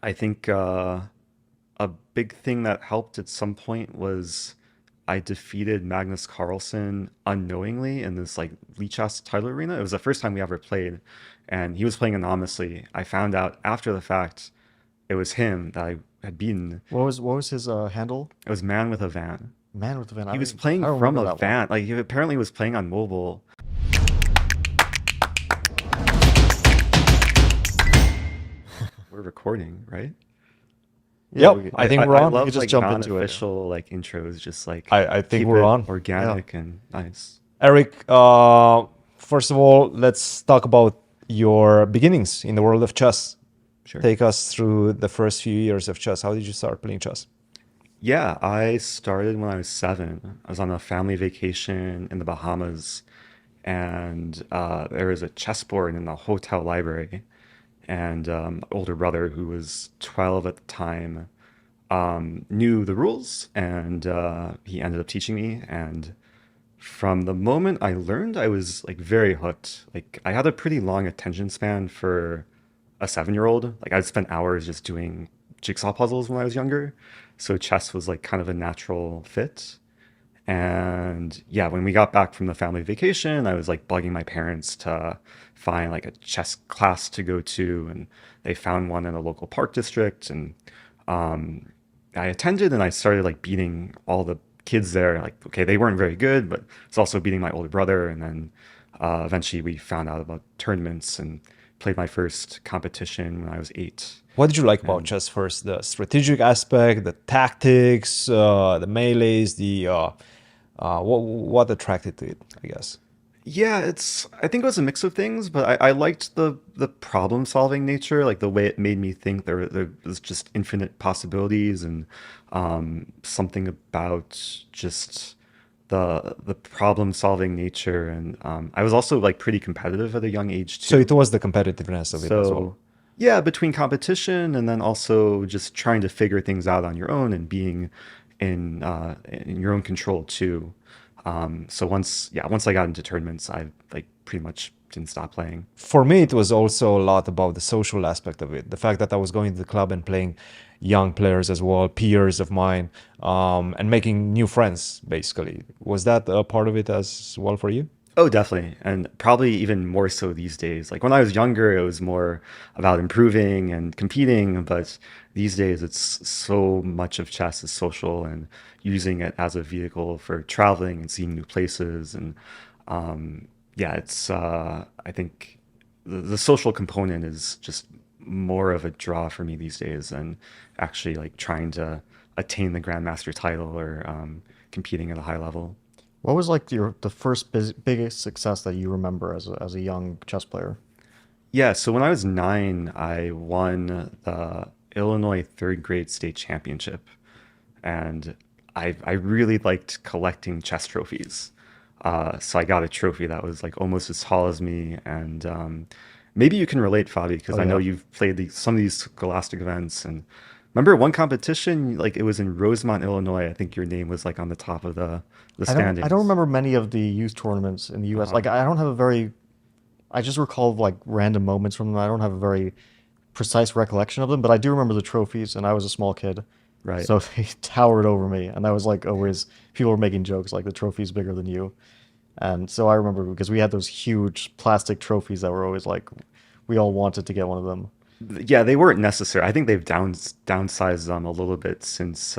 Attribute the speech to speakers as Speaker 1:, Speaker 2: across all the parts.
Speaker 1: I think a big thing that helped at some point was I defeated Magnus Carlsen unknowingly in this like Lichess title arena. It was the first time we ever played, and he was playing anonymously. I found out after the fact it was him that I had beaten.
Speaker 2: What was his handle?
Speaker 1: It was Man with a Van.
Speaker 2: Man with the van.
Speaker 1: He was playing
Speaker 2: I don't
Speaker 1: from
Speaker 2: remember
Speaker 1: a
Speaker 2: that one.
Speaker 1: van. Like he apparently was playing on mobile. We're recording, right?
Speaker 2: Yeah,
Speaker 3: Yep,
Speaker 2: we,
Speaker 3: I
Speaker 2: I,
Speaker 3: think
Speaker 2: I,
Speaker 3: we're
Speaker 1: I
Speaker 2: I
Speaker 3: on.
Speaker 2: we could
Speaker 1: love
Speaker 2: just
Speaker 1: like
Speaker 2: jump into it.
Speaker 1: non-official like intros, just like
Speaker 3: I think
Speaker 1: keep
Speaker 3: we're
Speaker 1: it
Speaker 3: on.
Speaker 2: Yeah.
Speaker 1: organic and nice.
Speaker 3: Eric, first of all, let's talk about your beginnings in the world of chess.
Speaker 1: Sure.
Speaker 3: Take us through the first few years of chess. How did you start playing chess?
Speaker 1: Yeah, I started when I was 7. I was on a family vacation in the Bahamas, and there was a chessboard in the hotel library. And older brother, who was 12 at the time, knew the rules, and he ended up teaching me. And from the moment I learned, I was like very hooked. Like I had a pretty long attention span for a 7-year-old. Like I'd spent hours just doing jigsaw puzzles when I was younger. So chess was like kind of a natural fit. And yeah, when we got back from the family vacation, I was like bugging my parents to find like a chess class to go to, and they found one in a local park district, and um, I attended, and I started like beating all the kids there. Like, okay, they weren't very good, but it's also beating my older brother, and then eventually we found out about tournaments and played my first competition when I was 8.
Speaker 3: What did you like about
Speaker 1: And
Speaker 3: chess first? The strategic aspect, the tactics, the melees, what attracted to it, I guess.
Speaker 1: yeah, I think it was a mix of things, but I liked the problem solving nature, like the way it made me think there was just infinite possibilities, and something about just the problem solving nature. And I was also like pretty competitive at a young age
Speaker 3: So it
Speaker 1: too.
Speaker 3: was the competitiveness of it as well.
Speaker 1: So yeah, between competition and then also just trying to figure things out on your own and being in your own control too. So once I got into tournaments, I like pretty much didn't stop playing.
Speaker 3: For me, it was also a lot about the social aspect of it. The fact that I was going to the club and playing young players as well, peers of mine, and making new friends, basically. Was that a part of it as well for you?
Speaker 1: Oh, definitely. And probably even more so these days. Like when I was younger, it was more about improving and competing, but these days it's so much of chess is social and using it as a vehicle for traveling and seeing new places. And yeah, I think the social component is just more of a draw for me these days than actually like trying to attain the Grandmaster title or competing at a high level.
Speaker 2: What was like the first biggest success that you remember as a young chess player?
Speaker 1: Yeah, so when I was 9, I won the Illinois third grade state championship, and I really liked collecting chess trophies. So I got a trophy that was like almost as tall as me, and maybe you can relate, Fabi, because
Speaker 2: Oh
Speaker 1: I know
Speaker 2: yeah.
Speaker 1: you've played some of these scholastic events. And remember one competition, like it was in Rosemont, Illinois. I think your name was like on the top of the
Speaker 2: I don't
Speaker 1: standings.
Speaker 2: remember many of the youth tournaments in the US.
Speaker 1: Uh-huh.
Speaker 2: Like I don't have a very I just recall like random moments from them. I don't have a very precise recollection of them, but I do remember the trophies, and I was a small kid.
Speaker 1: Right.
Speaker 2: So they towered over me, and that was like always people were making jokes like the trophy's bigger than you. And so I remember because we had those huge plastic trophies that were always like we all wanted to get one of them.
Speaker 1: Yeah, they weren't necessary. I think they've downsized them a little bit since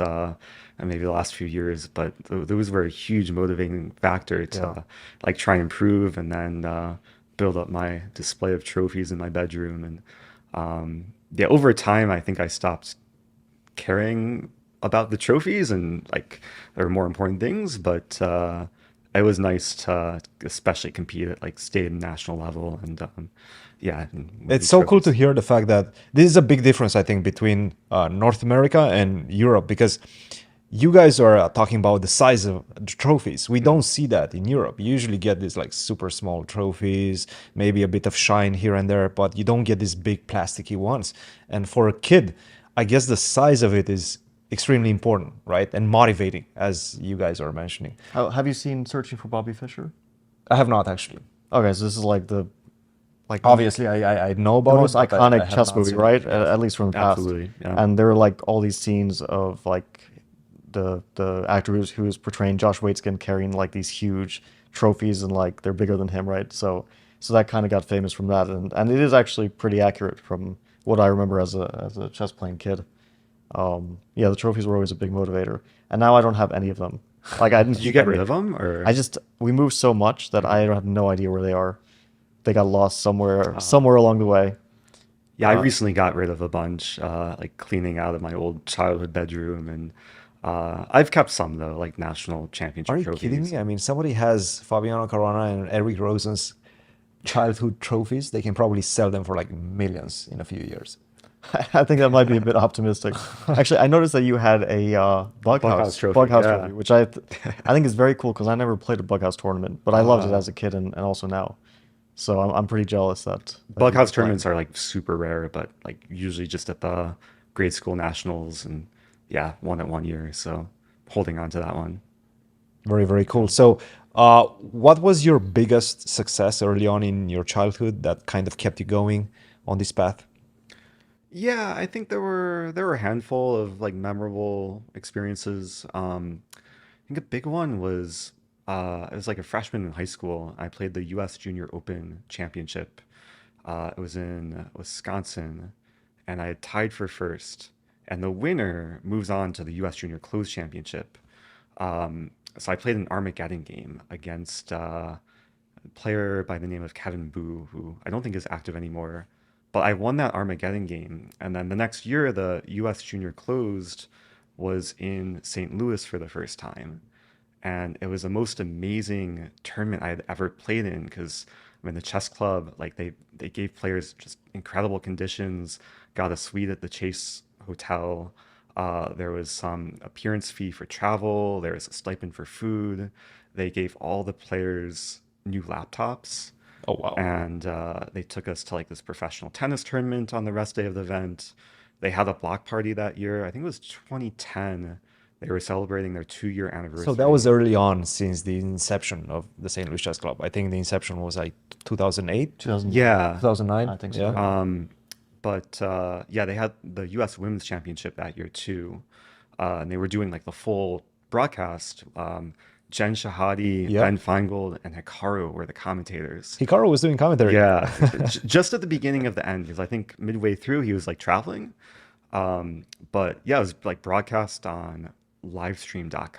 Speaker 1: maybe the last few years, but those were a huge motivating factor
Speaker 2: Yeah.
Speaker 1: to like try and improve and then build up my display of trophies in my bedroom. And yeah, over time, I think I stopped caring about the trophies, and like there were more important things, but it was nice to especially compete at like state and national level, and yeah, and win
Speaker 3: It's
Speaker 1: these
Speaker 3: so cool to
Speaker 1: trophies.
Speaker 3: hear the fact that this is a big difference, I think, between North America and Europe because you guys are talking about the size of the trophies. We
Speaker 1: Mm.
Speaker 3: don't see that in Europe. You usually get these like super small trophies, maybe a bit of shine here and there, but you don't get these big plasticky ones. And for a kid, I guess the size of it is extremely important, right? And motivating, as you guys are mentioning.
Speaker 2: How have you seen Searching for Bobby Fischer?
Speaker 3: I have not actually.
Speaker 2: Okay, so this is like the like
Speaker 3: Obviously, I know
Speaker 2: the
Speaker 3: about
Speaker 2: most
Speaker 3: it, but I
Speaker 2: iconic
Speaker 3: have
Speaker 2: chess
Speaker 3: not
Speaker 2: movie,
Speaker 3: seen it.
Speaker 2: right?
Speaker 3: Yes.
Speaker 2: At least from the past.
Speaker 1: Absolutely. Yeah.
Speaker 2: And there were like all these scenes of like the actor who was portraying Josh Waitzkin carrying like these huge trophies and like they're bigger than him, right? So that kind of got famous from that, and it is actually pretty accurate from what I remember as a chess playing kid. Yeah, the trophies were always a big motivator, and now I don't have any of them. Like I didn't
Speaker 1: Did you
Speaker 2: think I
Speaker 1: get rid
Speaker 2: made.
Speaker 1: of them
Speaker 2: I
Speaker 1: or?
Speaker 2: just we moved so much that I
Speaker 1: Mhm.
Speaker 2: have no idea where they are. They got lost
Speaker 1: Uh,
Speaker 2: somewhere along the way.
Speaker 1: yeah, I
Speaker 2: Uh,
Speaker 1: recently got rid of a bunch, like cleaning out of my old childhood bedroom, and I've kept some though, like national
Speaker 3: Are
Speaker 1: championship
Speaker 3: you kidding
Speaker 1: trophies.
Speaker 3: me? I mean, somebody has Fabiano Caruana and Eric Rosen's childhood trophies. They can probably sell them for like millions in a few years.
Speaker 2: I think that might be a bit optimistic. Actually, I noticed that you had a
Speaker 1: Bughouse
Speaker 2: bug
Speaker 1: trophy,
Speaker 2: house
Speaker 1: yeah.
Speaker 2: trophy, which I think is very cool because I never played a bug house tournament, but I loved it
Speaker 1: Uh,
Speaker 2: as a kid and also now. So I'm pretty jealous that you
Speaker 1: Bughouse
Speaker 2: keep playing.
Speaker 1: tournaments are like super rare, but like usually just at the grade school nationals, and yeah, one at 1 year. So holding on to that one.
Speaker 3: Very, very cool.
Speaker 2: Yeah.
Speaker 3: So, what was your biggest success early on in your childhood that kind of kept you going on this path?
Speaker 1: Yeah, I think there were a handful of like memorable experiences. I think a big one was I was like a freshman in high school. I played the U.S. Junior Open Championship. It was in Wisconsin, and I had tied for first. And the winner moves on to the U.S. Junior Closed Championship. So I played an Armageddon game against a player by the name of Kevin Boo, who I don't think is active anymore. But I won that Armageddon game, and then the next year, the U.S. Junior Closed was in St. Louis for the first time, and it was the most amazing tournament I had ever played in because I mean the chess club like they gave players just incredible conditions, got a suite at the Chase Hotel. There was some appearance fee for travel. There was a stipend for food. They gave all the players new laptops,
Speaker 3: Oh, wow.
Speaker 1: and they took us to like this professional tennis tournament on the rest day of the event. They had a block party that year. I think it was 2010. They were celebrating their 2 year
Speaker 3: So that was
Speaker 1: anniversary.
Speaker 3: early on since the inception of the St. Louis Chess Club. I think the inception was like 2008,
Speaker 2: 2009.
Speaker 1: Yeah,
Speaker 3: 2009.
Speaker 2: I think so,
Speaker 3: Yeah.
Speaker 2: yeah.
Speaker 1: but yeah, they had the U.S. Women's Championship that year too, and they were doing like the full broadcast. Jen Shahade,
Speaker 3: Yeah.
Speaker 1: Ben Feingold, and Hikaru were the commentators.
Speaker 3: Hikaru was doing commentary.
Speaker 1: Yeah, just at the beginning of the end, because I think midway through he was like traveling. But yeah, it was like broadcast on livestream.com.